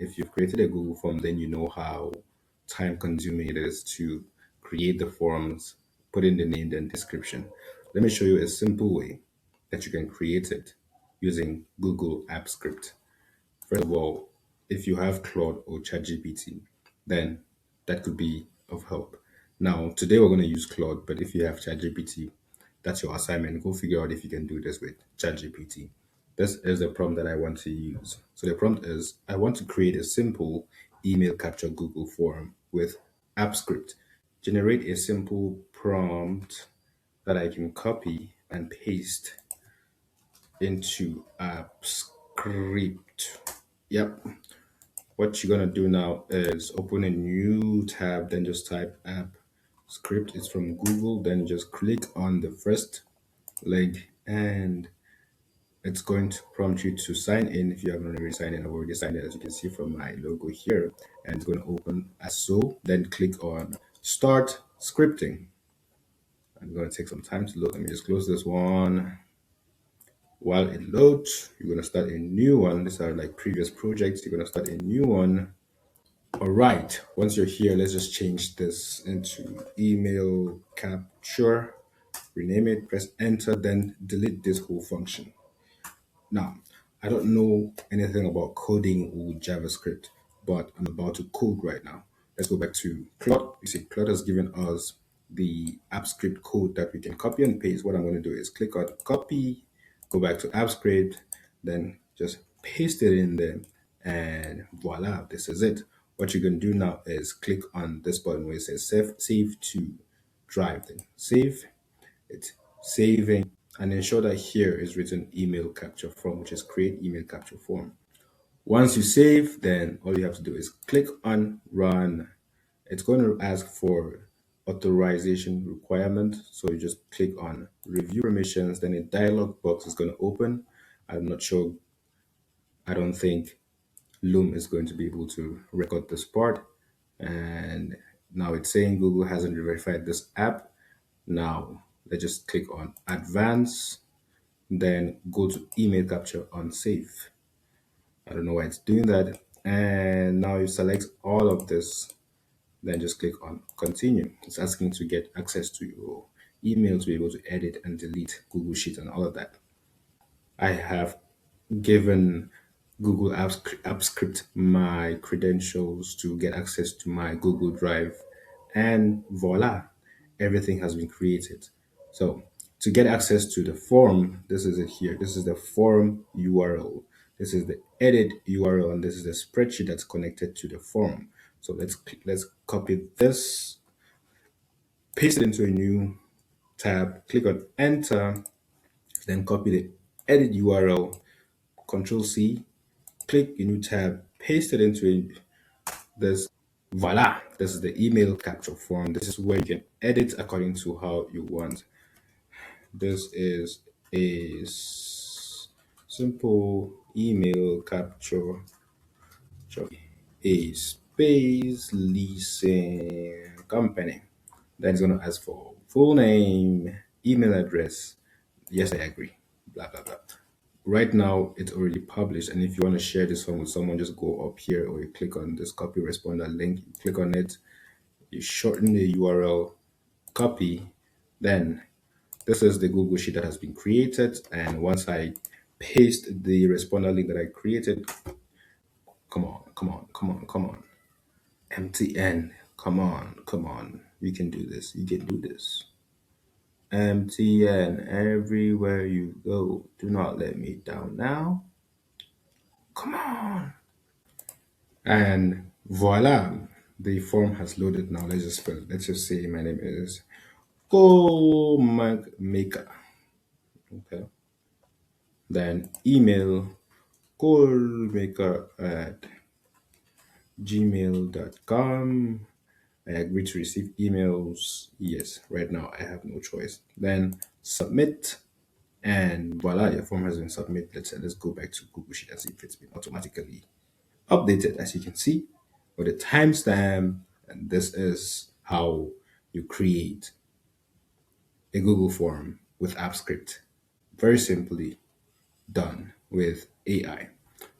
if you've created a Google form, then you know how time consuming it is to create the forms, put in the name and description. Let me show you a simple way that you can create it using Google App Script. First of all, if you have Claude or ChatGPT, then that could be of help. Now, today we're going to use Claude, but if you have ChatGPT, that's your assignment. Go figure out if you can do this with ChatGPT. This is the prompt that I want to use. So the prompt is I want to create a simple email capture Google form with AppScript. Generate a simple prompt that I can copy and paste into AppScript. Yep. What you're gonna do now is open a new tab, then just type app script. It's from Google. Then just click on the first link and it's going to prompt you to sign in. If you haven't already signed in, I've already signed in, as you can see from my logo here, and it's going to open as so. Then click on start scripting. I'm going to take some time to load. Let me just close this one. While it loads, you're going to start a new one. These are like previous projects. You're going to start a new one. All right. Once you're here, let's just change this into email capture, rename it, press enter, then delete this whole function. Now, I don't know anything about coding or JavaScript, but I'm about to code right now. Let's go back to Claude. You see, Claude has given us the AppScript code that we can copy and paste. What I'm going to do is click on copy, go back to AppScript, then just paste it in there, and voila, this is it. What you're going to do now is click on this button where it says save to drive. Then save, it's saving, and ensure that here is written email capture form, which is create email capture form. Once you save, then all you have to do is click on run. It's going to ask for authorization requirement. So you just click on review permissions, then a dialog box is going to open. I'm not sure, I don't think Loom is going to be able to record this part. And now it's saying Google hasn't verified this app. Now let's just click on advanced, then go to email capture on save. I don't know why it's doing that. And now you select all of this, then just click on continue. It's asking to get access to your email to be able to edit and delete Google Sheets and all of that. I have given Google Apps Script my credentials to get access to my Google Drive, and voila, everything has been created. So to get access to the form, this is it here. This is the form URL. This is the edit URL, and this is the spreadsheet that's connected to the form. So let's copy this, paste it into a new tab, click on enter, then copy the edit URL, Control C, click a new tab, paste it into this. Voila, this is the email capture form. This is where you can edit according to how you want. This is a simple email capture, a space leasing company. Then it's going to ask for full name, email address. Yes, I agree. Blah, blah, blah. Right now, it's already published. And if you want to share this one with someone, just go up here or you click on this copy responder link. You click on it, you shorten the URL, copy. Then this is the Google Sheet that has been created. And once I paste the responder link that I created, come on, come on, come on, come on. MTN, come on, come on. You can do this. You can do this. MTN, everywhere you go, do not let me down now. Come on. And voila, the form has loaded now. Let's just spell it. Let's just say my name is Go Maker. Okay. Then email goalmaker at gmail.com. I agree to receive emails. Yes, right now I have no choice. Then submit, and voila, your form has been submitted. Let's go back to Google Sheet and see if it's been automatically updated, as you can see, with a timestamp. And this is how you create a Google form with AppScript. Very simply done with AI.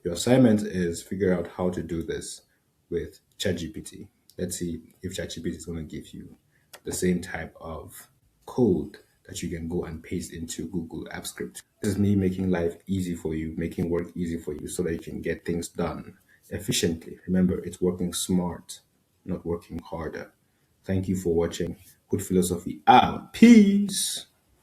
Your assignment is figure out how to do this with ChatGPT. Let's see if ChatGPT is going to give you the same type of code that you can go and paste into Google App Script. This is me making life easy for you, making work easy for you so that you can get things done efficiently. Remember, it's working smart, not working harder. Thank you for watching. Good philosophy out. Peace.